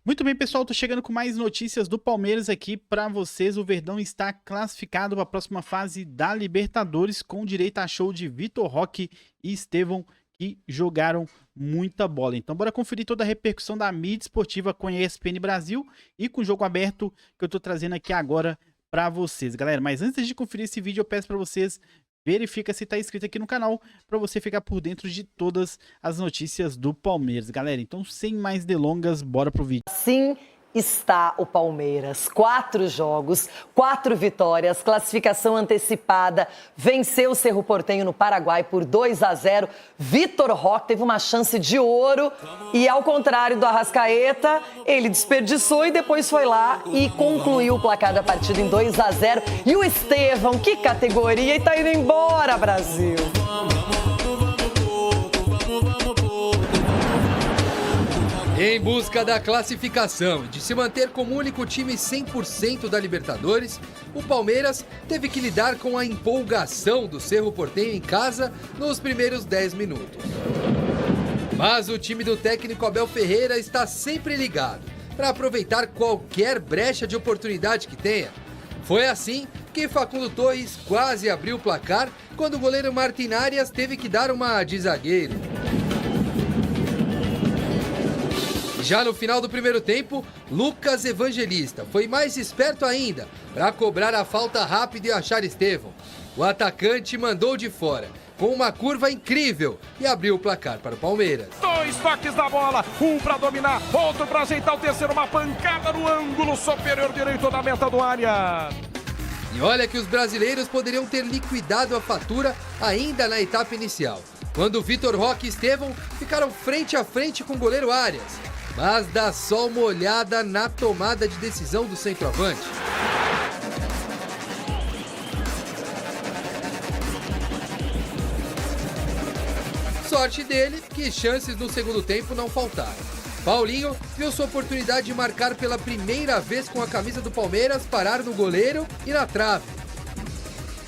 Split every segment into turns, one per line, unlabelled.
Muito bem, pessoal, tô chegando com mais notícias do Palmeiras aqui para vocês. O Verdão está classificado para a próxima fase da Libertadores com direito a show de Vitor Roque e Estevão, que jogaram muita bola. Então bora conferir toda a repercussão da mídia esportiva com a ESPN Brasil e com o jogo aberto que eu tô trazendo aqui agora para vocês, galera. Mas antes de conferir esse vídeo, eu peço para vocês verifica se tá inscrito aqui no canal para você ficar por dentro de todas as notícias do Palmeiras, galera. Então, sem mais delongas, bora pro vídeo.
Assim está o Palmeiras. 4 jogos, 4 vitórias, classificação antecipada, venceu o Cerro Porteño no Paraguai por 2-0. Vitor Roque teve uma chance de ouro e, ao contrário do Arrascaeta, ele desperdiçou e depois foi lá e concluiu o placar da partida em 2-0. E o Estevão, que categoria, e tá indo embora, Brasil!
Em busca da classificação e de se manter como único time 100% da Libertadores, o Palmeiras teve que lidar com a empolgação do Cerro Porteño em casa nos primeiros 10 minutos. Mas o time do técnico Abel Ferreira está sempre ligado para aproveitar qualquer brecha de oportunidade que tenha. Foi assim que Facundo Torres quase abriu o placar quando o goleiro Martin Arias teve que dar uma de zagueiro. Já no final do primeiro tempo, Lucas Evangelista foi mais esperto ainda para cobrar a falta rápida e achar Estevão. O atacante mandou de fora, com uma curva incrível, e abriu o placar para o Palmeiras.
2 toques da bola, um para dominar, outro para ajeitar o terceiro, uma pancada no ângulo superior direito da meta do área.
E olha que os brasileiros poderiam ter liquidado a fatura ainda na etapa inicial, quando Vitor Roque e Estevão ficaram frente a frente com o goleiro Arias. Mas dá só uma olhada na tomada de decisão do centroavante. Sorte dele que chances no segundo tempo não faltaram. Paulinho viu sua oportunidade de marcar pela primeira vez com a camisa do Palmeiras parar no goleiro e na trave.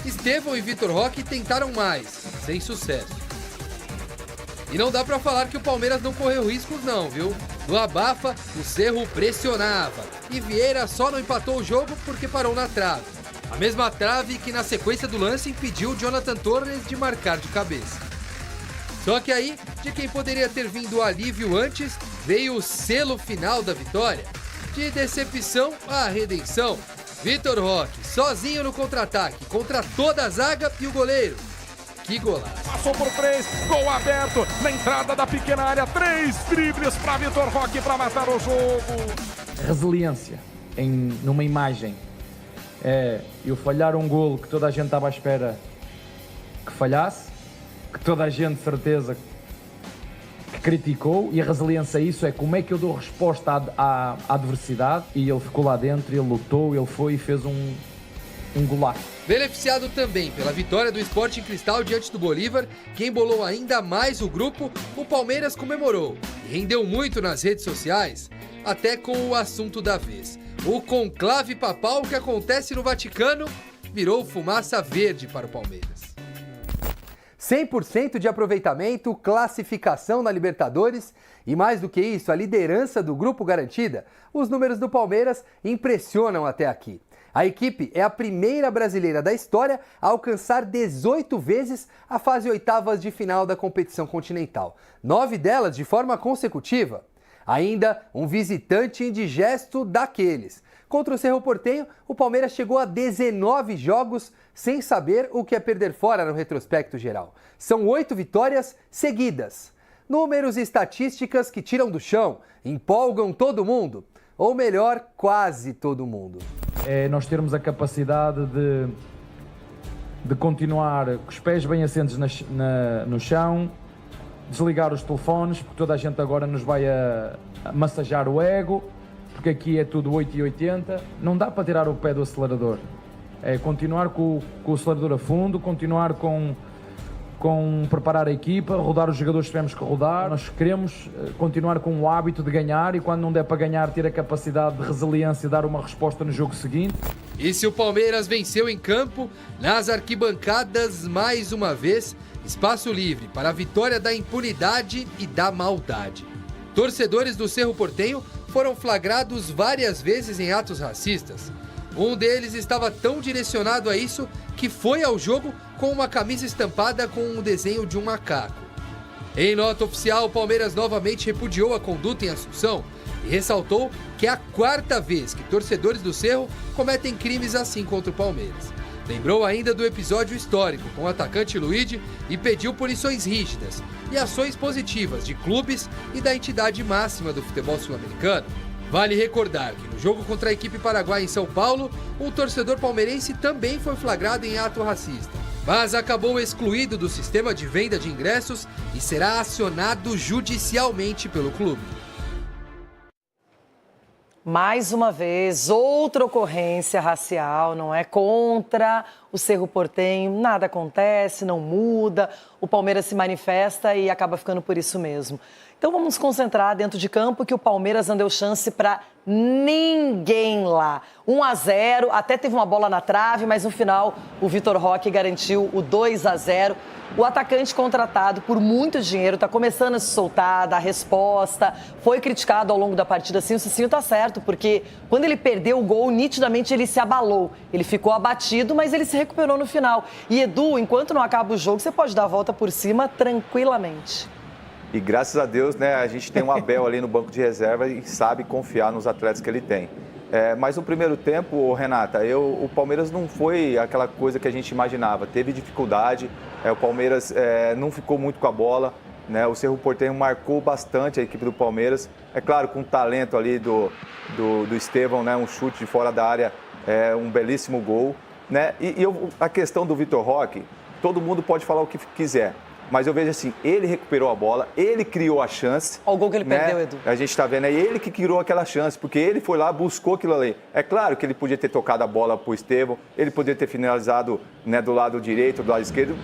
Estevão e Vitor Roque tentaram mais, sem sucesso. E não dá pra falar que o Palmeiras não correu riscos não, viu? No abafa, o Cerro pressionava e Vieira só não empatou o jogo porque parou na trave. A mesma trave que na sequência do lance impediu Jonathan Torres de marcar de cabeça. Só que aí, de quem poderia ter vindo o alívio antes, veio o selo final da vitória. De decepção à redenção, Vitor Roque sozinho no contra-ataque contra toda a zaga e o goleiro. Que golaço.
Passou por 3, gol aberto na entrada da pequena área, 3 dribles para Vitor Roque para matar o jogo.
Resiliência numa imagem é eu falhar um golo que toda a gente estava à espera que falhasse, que toda a gente, certeza, que criticou, e a resiliência a isso é como é que eu dou resposta à adversidade, e ele ficou lá dentro, ele lutou, ele foi e fez um golaço.
Beneficiado também pela vitória do Sporting Cristal diante do Bolívar, que embolou ainda mais o grupo, o Palmeiras comemorou e rendeu muito nas redes sociais, até com o assunto da vez. O conclave papal que acontece no Vaticano virou fumaça verde para o Palmeiras.
100% de aproveitamento, classificação na Libertadores e, mais do que isso, a liderança do grupo garantida. Os números do Palmeiras impressionam até aqui. A equipe é a primeira brasileira da história a alcançar 18 vezes a fase oitavas de final da competição continental, 9 delas de forma consecutiva. Ainda um visitante indigesto daqueles. Contra o Cerro Porteño, o Palmeiras chegou a 19 jogos sem saber o que é perder fora no retrospecto geral. São 8 vitórias seguidas. Números e estatísticas que tiram do chão, empolgam todo mundo. Ou melhor, quase todo mundo.
É nós termos a capacidade de continuar com os pés bem assentos no chão, desligar os telefones, porque toda a gente agora nos vai a massajar o ego, porque aqui é tudo 8 e 80, não dá para tirar o pé do acelerador. É continuar com o acelerador a fundo, continuar com preparar a equipa, rodar os jogadores que tivemos que rodar. Nós queremos continuar com o hábito de ganhar e quando não der para ganhar, ter a capacidade de resiliência e dar uma resposta no jogo seguinte.
E se o Palmeiras venceu em campo, nas arquibancadas, mais uma vez, espaço livre para a vitória da impunidade e da maldade. Torcedores do Cerro Porteño foram flagrados várias vezes em atos racistas. Um deles estava tão direcionado a isso que foi ao jogo com uma camisa estampada com um desenho de um macaco. Em nota oficial, o Palmeiras novamente repudiou a conduta em Assunção e ressaltou que é a 4ª vez que torcedores do Cerro cometem crimes assim contra o Palmeiras. Lembrou ainda do episódio histórico com o atacante Luigi e pediu punições rígidas e ações positivas de clubes e da entidade máxima do futebol sul-americano. Vale recordar que no jogo contra a equipe paraguaia em São Paulo, um torcedor palmeirense também foi flagrado em ato racista, mas acabou excluído do sistema de venda de ingressos e será acionado judicialmente pelo clube.
Mais uma vez, outra ocorrência racial, não é? Contra o Cerro Porteño, nada acontece, não muda, o Palmeiras se manifesta e acaba ficando por isso mesmo. Então vamos nos concentrar dentro de campo que o Palmeiras não deu chance para ninguém lá. 1-0, até teve uma bola na trave, mas no final o Vitor Roque garantiu o 2-0. O atacante contratado por muito dinheiro está começando a se soltar, dar resposta. Foi criticado ao longo da partida, sim, o Cicinho está certo, porque quando ele perdeu o gol, nitidamente ele se abalou. Ele ficou abatido, mas ele se recuperou no final. E Edu, enquanto não acaba o jogo, você pode dar a volta por cima tranquilamente.
E graças a Deus, né, a gente tem um Abel ali no banco de reserva e sabe confiar nos atletas que ele tem. Mas no primeiro tempo, Renata, o Palmeiras não foi aquela coisa que a gente imaginava. Teve dificuldade, o Palmeiras não ficou muito com a bola, né? O Cerro Porteño marcou bastante a equipe do Palmeiras. É claro, com o talento ali do Estevão, né? Um chute de fora da área, um belíssimo gol, né? A questão do Vitor Roque, todo mundo pode falar o que quiser. Mas eu vejo assim, ele recuperou a bola, ele criou a chance.
Olha o gol que ele perdeu, Edu.
A gente está vendo aí, ele que criou aquela chance, porque ele foi lá, buscou aquilo ali. É claro que ele podia ter tocado a bola para o Estevão, ele podia ter finalizado, né, do lado direito, do lado esquerdo.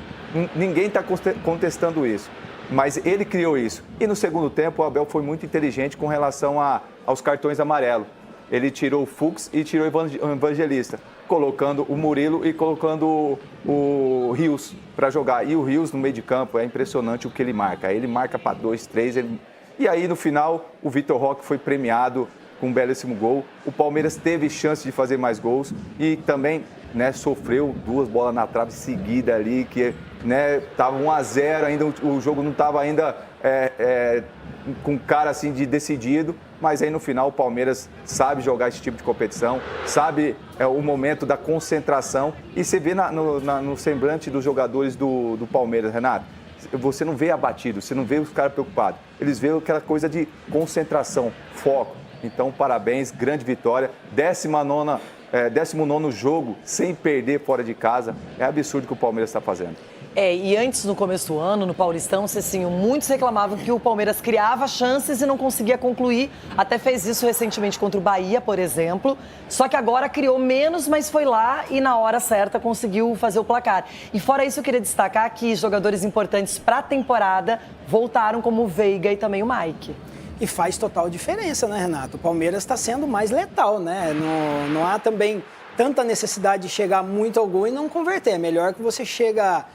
Ninguém está contestando isso. Mas ele criou isso. E no segundo tempo, o Abel foi muito inteligente com relação aos cartões amarelos. Ele tirou o Fux e tirou o Evangelista, colocando o Murilo e colocando o Rios para jogar. E o Rios no meio de campo, é impressionante o que ele marca. Ele marca para 2, 3. E aí no final o Vitor Roque foi premiado com um belíssimo gol. O Palmeiras teve chance de fazer mais gols e também, né, sofreu 2 bolas na trave seguida ali, que, né, tava 1-0 ainda, o jogo não estava ainda com cara assim de decidido. Mas aí no final o Palmeiras sabe jogar esse tipo de competição, sabe o momento da concentração e você vê no semblante dos jogadores do Palmeiras, Renato, você não vê abatido, você não vê os caras preocupados, eles veem aquela coisa de concentração, foco. Então parabéns, grande vitória, 19º jogo sem perder fora de casa, é absurdo o que o Palmeiras está fazendo.
E antes, no começo do ano, no Paulistão, Cecinho, muitos reclamavam que o Palmeiras criava chances e não conseguia concluir. Até fez isso recentemente contra o Bahia, por exemplo. Só que agora criou menos, mas foi lá e na hora certa conseguiu fazer o placar. E fora isso, eu queria destacar que jogadores importantes para a temporada voltaram, como o Veiga e também o Mike.
E faz total diferença, né, Renato? O Palmeiras está sendo mais letal, né? Não há também tanta necessidade de chegar muito ao gol e não converter. É melhor que você chega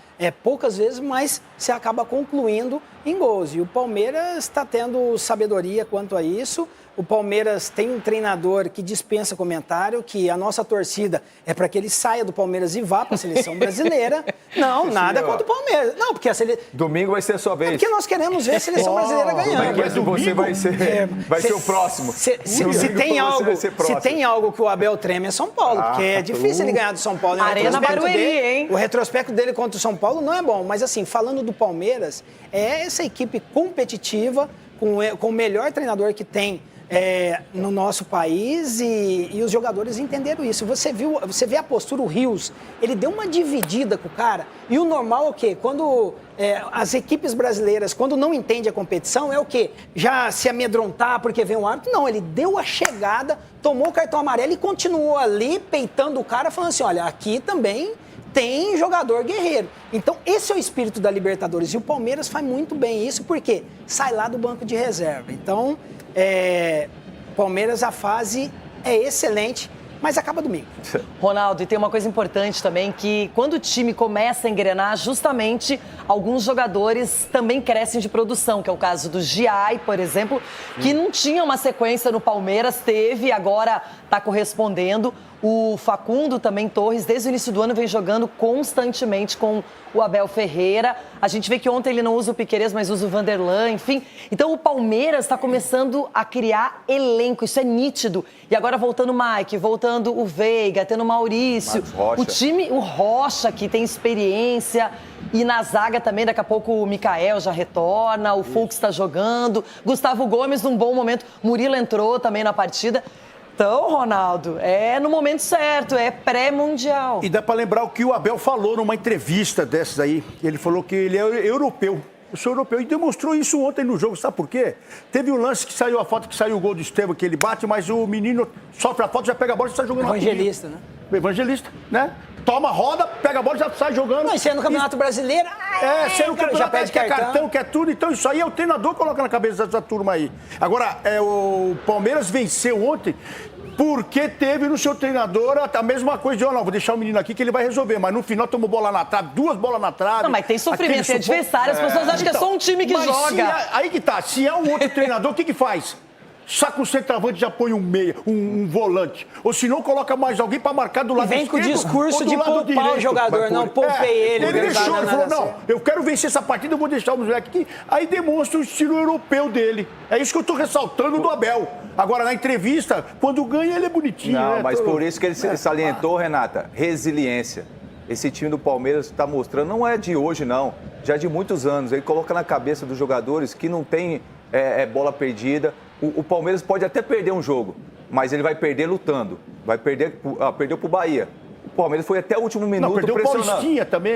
poucas vezes, mas você acaba concluindo em gols. E o Palmeiras está tendo sabedoria quanto a isso. O Palmeiras tem um treinador que dispensa comentário, que a nossa torcida é para que ele saia do Palmeiras e vá para a seleção brasileira. Não, nada contra o Palmeiras. Não, porque a seleção...
Domingo vai ser a sua vez.
Porque nós queremos ver a seleção brasileira ganhando.
Mas você vai ser o próximo.
Se tem algo que o Abel treme é São Paulo, porque é difícil ele ganhar do São Paulo.
Arena Barueri, hein?
O retrospecto dele contra o São Paulo não é bom. Mas assim, falando do Palmeiras, é essa equipe competitiva, com o melhor treinador que tem no nosso país e os jogadores entenderam isso. Você vê a postura, o Rios, ele deu uma dividida com o cara e o normal é o quê? Quando as equipes brasileiras, quando não entendem a competição, é o quê? Já se amedrontar porque vem um árbitro? Não, ele deu a chegada, tomou o cartão amarelo e continuou ali peitando o cara, falando assim, olha, aqui também tem jogador guerreiro. Então, esse é o espírito da Libertadores. E o Palmeiras faz muito bem isso, porque sai lá do banco de reserva. Então, Palmeiras, a fase é excelente. mas acaba domingo.
Ronaldo, e tem uma coisa importante também, que quando o time começa a engrenar, justamente alguns jogadores também crescem de produção, que é o caso do Giai, por exemplo, que não tinha uma sequência no Palmeiras, teve, agora está correspondendo. O Facundo também, Torres, desde o início do ano vem jogando constantemente com o Abel Ferreira. A gente vê que ontem ele não usa o Piquerez, mas usa o Vanderlan, enfim. Então o Palmeiras está começando a criar elenco, isso é nítido. E agora voltando o Mike, voltando o Veiga, tendo o Maurício. O time, o Rocha, que tem experiência. E na zaga também, daqui a pouco o Mikael já retorna, o Fux está jogando. Gustavo Gomes num bom momento. Murilo entrou também na partida. Então, Ronaldo, é no momento certo, é pré-mundial.
E dá para lembrar o que o Abel falou numa entrevista dessas aí. Ele falou que ele é europeu. Eu sou europeu. E demonstrou isso ontem no jogo. Sabe por quê? Teve um lance que saiu a foto, que saiu o gol do Estevão, que ele bate, mas o menino sofre a foto, já pega a bola e sai jogando.
Evangelista, né?
Evangelista, né? Toma, roda, pega a bola e já sai jogando.
Não, isso é no Campeonato Brasileiro.
Sendo
cara, já pede
cartão, quer tudo. Então isso aí é o treinador que coloca na cabeça dessa turma aí. Agora, o Palmeiras venceu ontem porque teve no seu treinador a mesma coisa de, não, vou deixar o menino aqui que ele vai resolver. Mas no final tomou bola na trave, 2 bolas na trave.
Não, mas tem sofrimento, tem adversário, as pessoas acham que é só um time que joga.
Aí que tá, se é um outro treinador, o que faz? Saca o centroavante e já põe um meia, um volante. Ou se não, coloca mais alguém para marcar do lado esquerdo.
Vem com o discurso de poupar o jogador, não poupei ele.
Ele deixou, ele falou, não, eu quero vencer essa partida, eu vou deixar o moleque aqui. Aí demonstra o estilo europeu dele. É isso que eu tô ressaltando do Abel. Agora, na entrevista, quando ganha, ele é bonitinho.
Não,
né?
mas por isso que ele salientou, Renata, resiliência. Esse time do Palmeiras está mostrando, não é de hoje, não. Já de muitos anos. Ele coloca na cabeça dos jogadores que não tem bola perdida. O Palmeiras pode até perder um jogo, mas ele vai perder lutando. Vai perder, perdeu pro Bahia. O Palmeiras foi até o último minuto
perdeu
pressionando.
O Paulistinha também.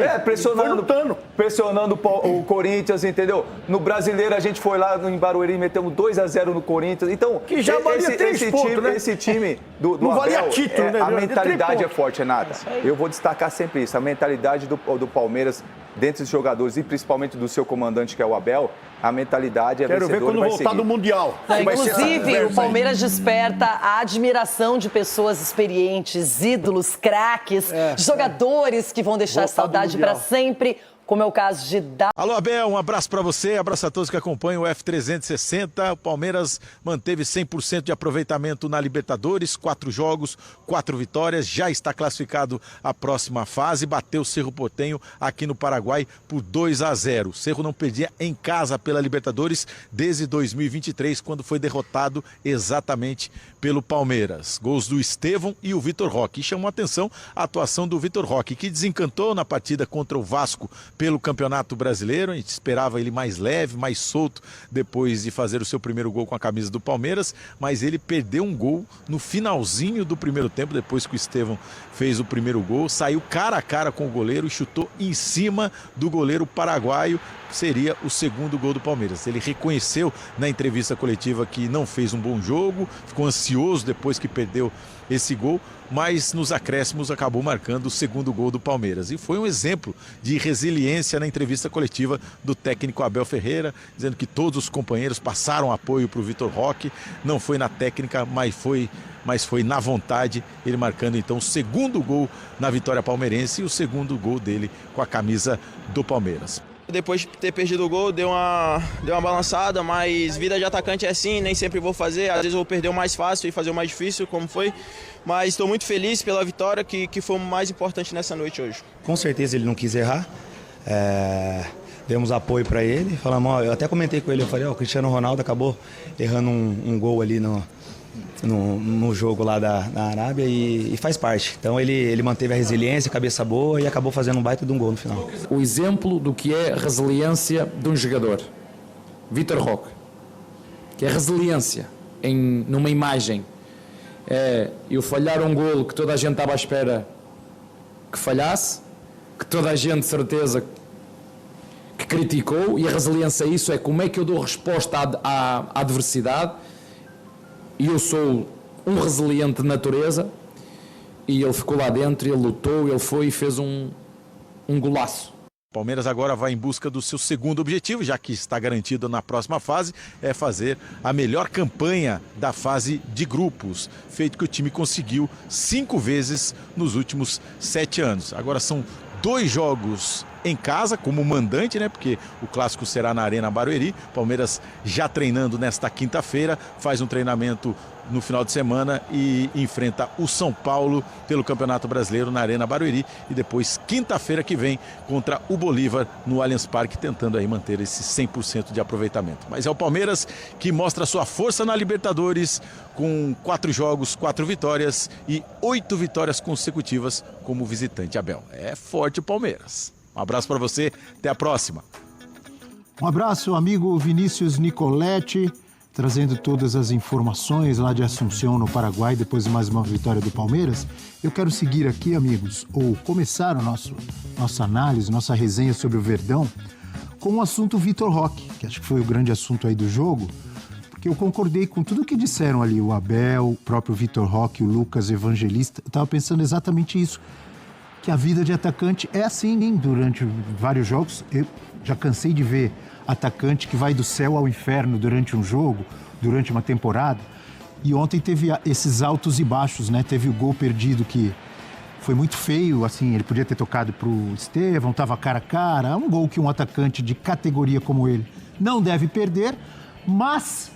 Pressionando o Corinthians, entendeu? No Brasileiro a gente foi lá em Barueri, metemos 2-0 no Corinthians. Então,
que já valia 3 pontos, né?
Esse time do
não
Abel,
valia título, né?
A mentalidade é forte, Renata. Eu vou destacar sempre isso. A mentalidade do Palmeiras, dentre os jogadores e principalmente do seu comandante, que é o Abel, a mentalidade é vencedora.
Quero ver quando voltar do Mundial.
Inclusive, o Palmeiras desperta a admiração de pessoas experientes, ídolos, craques, jogadores que vão deixar saudade para sempre, como é o caso de
Alô, Abel, um abraço para você, abraço a todos que acompanham o F360. O Palmeiras manteve 100% de aproveitamento na Libertadores, 4 jogos, 4 vitórias, já está classificado à próxima fase, bateu o Cerro Porteño aqui no Paraguai por 2-0. O Cerro não perdia em casa pela Libertadores desde 2023, quando foi derrotado exatamente pelo Palmeiras. Gols do Estevão e o Vitor Roque. E chamou a atenção a atuação do Vitor Roque, que desencantou na partida contra o Vasco pelo Campeonato Brasileiro. A gente esperava ele mais leve, mais solto depois de fazer o seu primeiro gol com a camisa do Palmeiras, mas ele perdeu um gol no finalzinho do primeiro tempo, depois que o Estevão fez o primeiro gol, saiu cara a cara com o goleiro e chutou em cima do goleiro paraguaio, que seria o segundo gol do Palmeiras. Ele reconheceu na entrevista coletiva que não fez um bom jogo, ficou ansioso depois que perdeu esse gol, mas nos acréscimos acabou marcando o segundo gol do Palmeiras. E foi um exemplo de resiliência na entrevista coletiva do técnico Abel Ferreira, dizendo que todos os companheiros passaram apoio para o Vitor Roque, não foi na técnica, mas foi na vontade, ele marcando então o segundo gol na vitória palmeirense e o segundo gol dele com a camisa do Palmeiras.
Depois de ter perdido o gol, deu uma balançada, mas vida de atacante é assim, nem sempre vou fazer. Às vezes eu vou perder o mais fácil e fazer o mais difícil, como foi. Mas estou muito feliz pela vitória, que foi o mais importante nessa noite hoje.
Com certeza ele não quis errar. Demos apoio para ele. Falamos, eu até comentei com ele, eu falei, o Cristiano Ronaldo acabou errando um gol ali no jogo lá da Arábia e faz parte. Então ele manteve a resiliência, cabeça boa e acabou fazendo um baita de um gol no final.
O exemplo do que é resiliência de um jogador, Vitor Roque, que é resiliência numa imagem. Eu falhar um golo que toda a gente estava à espera que falhasse, que toda a gente de certeza que criticou, e a resiliência a isso é como é que eu dou resposta à adversidade. E eu sou um resiliente de natureza, e ele ficou lá dentro, ele lutou, ele foi e fez um golaço.
Palmeiras agora vai em busca do seu segundo objetivo, já que está garantido na próxima fase, é fazer a melhor campanha da fase de grupos, feito que o time conseguiu 5 vezes nos últimos 7 anos. Agora são 2 jogos em casa, como mandante, né? Porque o clássico será na Arena Barueri. Palmeiras já treinando nesta quinta-feira, faz um treinamento no final de semana e enfrenta o São Paulo pelo Campeonato Brasileiro na Arena Barueri e depois quinta-feira que vem contra o Bolívar no Allianz Parque, tentando aí manter esse 100% de aproveitamento. Mas é o Palmeiras que mostra sua força na Libertadores com 4 jogos, 4 vitórias e 8 vitórias consecutivas como visitante. Abel, é forte o Palmeiras. Um abraço para você, até a próxima.
Um abraço, amigo Vinícius Nicoletti, trazendo todas as informações lá de Assunção, no Paraguai, depois de mais uma vitória do Palmeiras. Eu quero seguir aqui, amigos, ou começar nossa análise, nossa resenha sobre o Verdão, com o assunto Vitor Roque, que acho que foi o grande assunto aí do jogo, porque eu concordei com tudo que disseram ali, o Abel, o próprio Vitor Roque, o Lucas Evangelista. Eu estava pensando exatamente isso, que a vida de atacante é assim, hein? Durante vários jogos. Eu já cansei de ver atacante que vai do céu ao inferno durante um jogo, durante uma temporada. E ontem teve esses altos e baixos, né? Teve o gol perdido que foi muito feio, assim, ele podia ter tocado pro Estevão, tava cara a cara. É um gol que um atacante de categoria como ele não deve perder, mas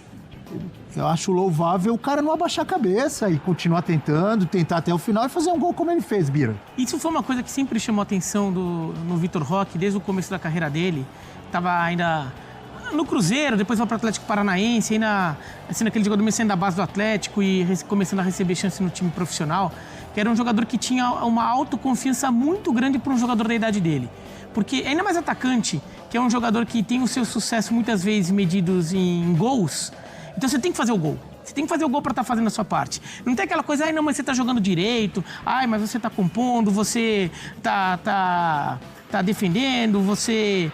eu acho louvável o cara não abaixar a cabeça e continuar tentando, tentar até o final e fazer um gol como ele fez, Bira.
Isso foi uma coisa que sempre chamou a atenção no Vitor Roque, desde o começo da carreira dele. Tava ainda no Cruzeiro, depois foi para o Atlético Paranaense, ainda sendo aquele jogador saindo da base do Atlético e começando a receber chance no time profissional, que era um jogador que tinha uma autoconfiança muito grande para um jogador da idade dele. Porque ainda mais atacante, que é um jogador que tem o seu sucesso muitas vezes medidos em gols, então você tem que fazer o gol. Você tem que fazer o gol para estar fazendo a sua parte. Não tem aquela coisa, ai não, mas você tá jogando direito, ai, mas você tá compondo, você tá defendendo, você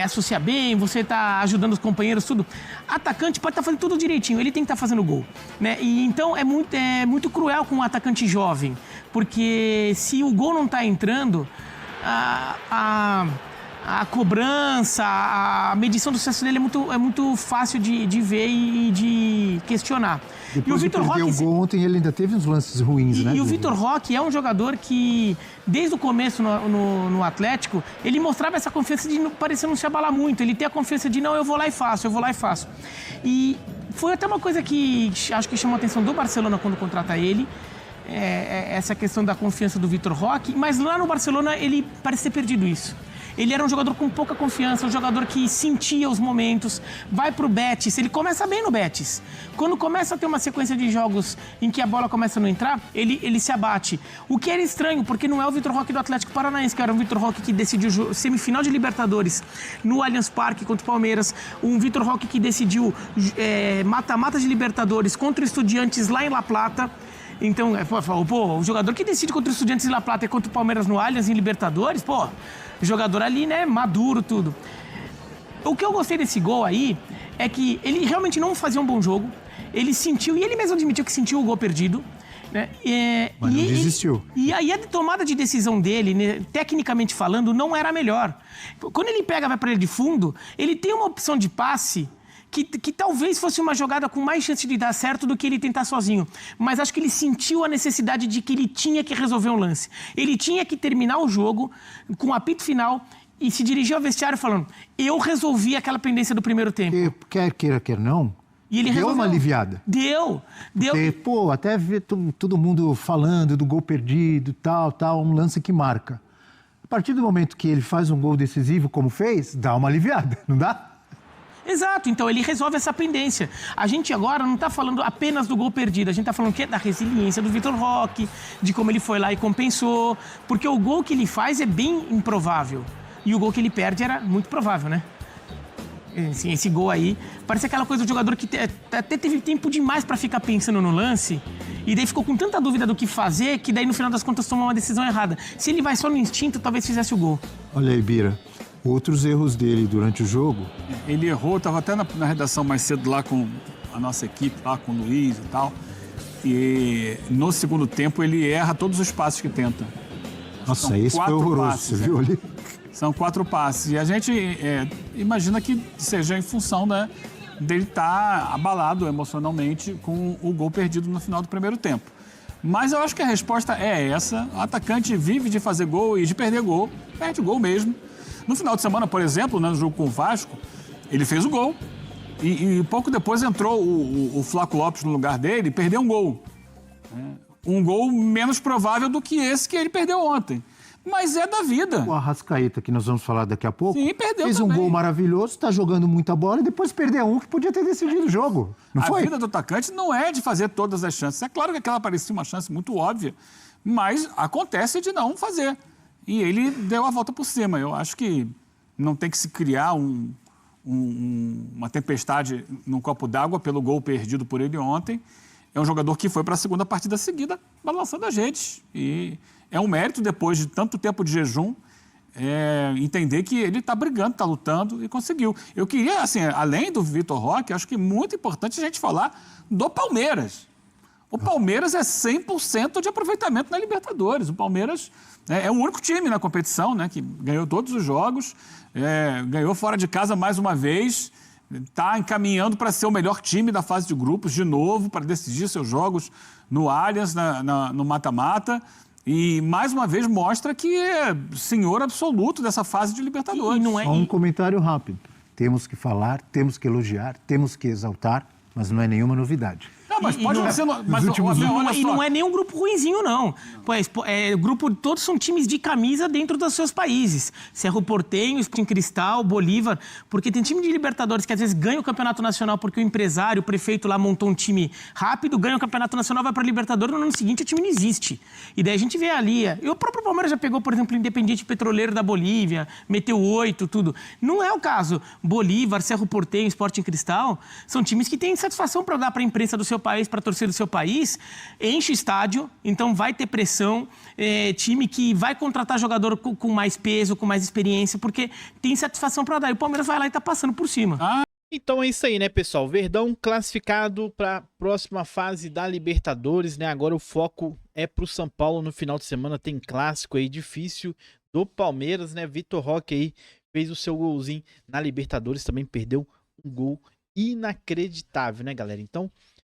associa bem, você tá ajudando os companheiros, tudo. Atacante pode estar fazendo tudo direitinho, ele tem que estar fazendo gol, né? E então é muito cruel com um atacante jovem, porque se o gol não tá entrando, a cobrança, a medição do sucesso dele é muito fácil de ver e de questionar.
Depois de perder o gol ontem, ele ainda teve uns lances ruins, né?
E o Vitor Roque é um jogador que, desde o começo no Atlético, ele mostrava essa confiança de parecer não se abalar muito. Ele tem a confiança de, não, eu vou lá e faço. E foi até uma coisa que acho que chamou a atenção do Barcelona quando contrata ele, essa questão da confiança do Vitor Roque, mas lá no Barcelona ele parece ter perdido isso. Ele era um jogador com pouca confiança, um jogador que sentia os momentos, vai pro Betis, ele começa bem no Betis. Quando começa a ter uma sequência de jogos em que a bola começa a não entrar, ele se abate. O que era estranho, porque não é o Vitor Roque do Atlético Paranaense, que era um Vitor Roque que decidiu semifinal de Libertadores no Allianz Parque contra o Palmeiras, um Vitor Roque que decidiu mata-mata de Libertadores contra o Estudiantes lá em La Plata. Então, o jogador que decide contra o Estudiantes em La Plata e contra o Palmeiras no Allianz em Libertadores, jogador ali, né, maduro, tudo. O que eu gostei desse gol aí é que ele realmente não fazia um bom jogo, ele sentiu, e ele mesmo admitiu que sentiu o gol perdido, né?
Mas não desistiu.
E aí a tomada de decisão dele, né, tecnicamente falando, não era a melhor. Quando ele vai para ele de fundo, ele tem uma opção de passe que talvez fosse uma jogada com mais chance de dar certo do que ele tentar sozinho. Mas acho que ele sentiu a necessidade de que ele tinha que resolver um lance. Ele tinha que terminar o jogo com o apito final e se dirigiu ao vestiário falando, eu resolvi aquela pendência do primeiro tempo.
Quer queira, quer não,
e ele
deu uma aliviada.
Deu.
Porque, até ver todo mundo falando do gol perdido, tal, um lance que marca. A partir do momento que ele faz um gol decisivo, como fez, dá uma aliviada, não dá?
Exato, então ele resolve essa pendência. A gente agora não está falando apenas do gol perdido, a gente está falando da resiliência do Vitor Roque, de como ele foi lá e compensou, porque o gol que ele faz é bem improvável e o gol que ele perde era muito provável, né? Assim, esse gol aí, parece aquela coisa do jogador que até teve tempo demais para ficar pensando no lance e daí ficou com tanta dúvida do que fazer que daí no final das contas tomou uma decisão errada. Se ele vai só no instinto, talvez fizesse o gol.
Olha aí, Bira. Outros erros dele durante o jogo.
Ele errou, estava até na redação mais cedo lá com a nossa equipe, lá com o Luiz e tal. E no segundo tempo ele erra todos os passos que tenta.
Nossa, esse foi horroroso, passos, você viu ali?
São 4 passes. E a gente imagina que seja em função, né, dele estar abalado emocionalmente com o gol perdido no final do primeiro tempo. Mas eu acho que a resposta é essa. O atacante vive de fazer gol e de perder gol. Perde gol mesmo. No final de semana, por exemplo, no jogo com o Vasco, ele fez o gol. E pouco depois entrou o Flaco Lopes no lugar dele e perdeu um gol. Um gol menos provável do que esse que ele perdeu ontem. Mas é da vida.
O Arrascaeta, que nós vamos falar daqui a pouco,
sim, perdeu
fez
também.
Um gol maravilhoso, está jogando muita bola e depois perdeu um que podia ter decidido o jogo. Não foi?
A vida do atacante não é de fazer todas as chances. É claro que aquela parecia uma chance muito óbvia, mas acontece de não fazer. E ele deu a volta por cima. Eu acho que não tem que se criar uma tempestade num copo d'água pelo gol perdido por ele ontem. É um jogador que foi para a segunda partida seguida balançando as redes. E é um mérito, depois de tanto tempo de jejum, entender que ele está brigando, está lutando e conseguiu. Eu queria, assim, além do Vitor Roque, acho que é muito importante a gente falar do Palmeiras. O Palmeiras é 100% de aproveitamento na Libertadores. O Palmeiras é o único time na competição, né, que ganhou todos os jogos, ganhou fora de casa mais uma vez, está encaminhando para ser o melhor time da fase de grupos de novo, para decidir seus jogos no Allianz, no mata-mata. E, mais uma vez, mostra que é senhor absoluto dessa fase de Libertadores.
Só um comentário rápido. Temos que falar, temos que elogiar, temos que exaltar, mas não é nenhuma novidade.
Não, mas pode não ser...
E não é nenhum grupo ruinzinho, não. Pois, todos são times de camisa dentro dos seus países. Cerro Porteño, Sporting Cristal, Bolívar. Porque tem time de Libertadores que às vezes ganha o Campeonato Nacional porque o empresário, o prefeito lá montou um time rápido, ganha o Campeonato Nacional, vai para a Libertadores, no ano seguinte o time não existe. E daí a gente vê ali... E o próprio Palmeiras já pegou, por exemplo, o Independiente Petroleiro da Bolívia, meteu 8, tudo. Não é o caso. Bolívar, Cerro Porteño, Sporting Cristal, são times que têm satisfação para dar para a imprensa do seu país, para a torcida do seu país, enche o estádio, então vai ter pressão, time que vai contratar jogador com mais peso, com mais experiência, porque tem satisfação para dar. E o Palmeiras vai lá e tá passando por cima.
Então é isso aí, né, pessoal? Verdão classificado para a próxima fase da Libertadores, né? Agora o foco é pro São Paulo no final de semana, tem clássico aí difícil do Palmeiras, né? Vitor Roque aí fez o seu golzinho na Libertadores, também perdeu um gol inacreditável, né, galera? Então,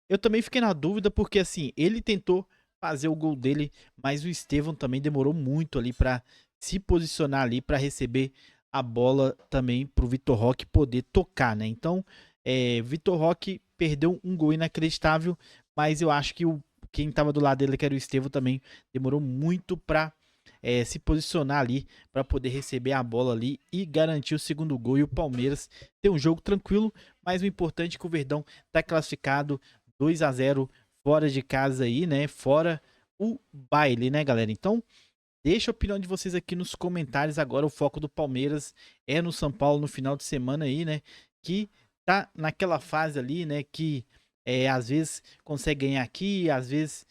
eu também fiquei na dúvida porque, assim, ele tentou fazer o gol dele, mas o Estevão também demorou muito ali para se posicionar ali, para receber a bola também pro Vitor Roque poder tocar, né? Então, Vitor Roque perdeu um gol inacreditável, mas eu acho que quem tava do lado dele, que era o Estevão, também demorou muito para se posicionar ali, para poder receber a bola ali e garantir o segundo gol. E o Palmeiras tem um jogo tranquilo, mas o importante é que o Verdão tá classificado 2-0 fora de casa aí, né? Fora o baile, né, galera? Então, deixa a opinião de vocês aqui nos comentários. Agora o foco do Palmeiras é no São Paulo no final de semana aí, né? Que tá naquela fase ali, né? Que às vezes consegue ganhar aqui, às vezes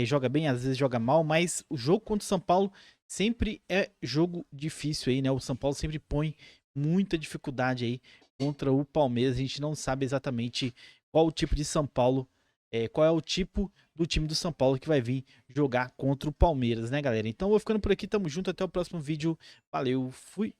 joga bem, às vezes joga mal. Mas o jogo contra o São Paulo sempre é jogo difícil aí, né? O São Paulo sempre põe muita dificuldade aí contra o Palmeiras. A gente não sabe exatamente qual o tipo de São Paulo, qual é o tipo do time do São Paulo que vai vir jogar contra o Palmeiras, né, galera? Então eu vou ficando por aqui, tamo junto, até o próximo vídeo. Valeu, fui!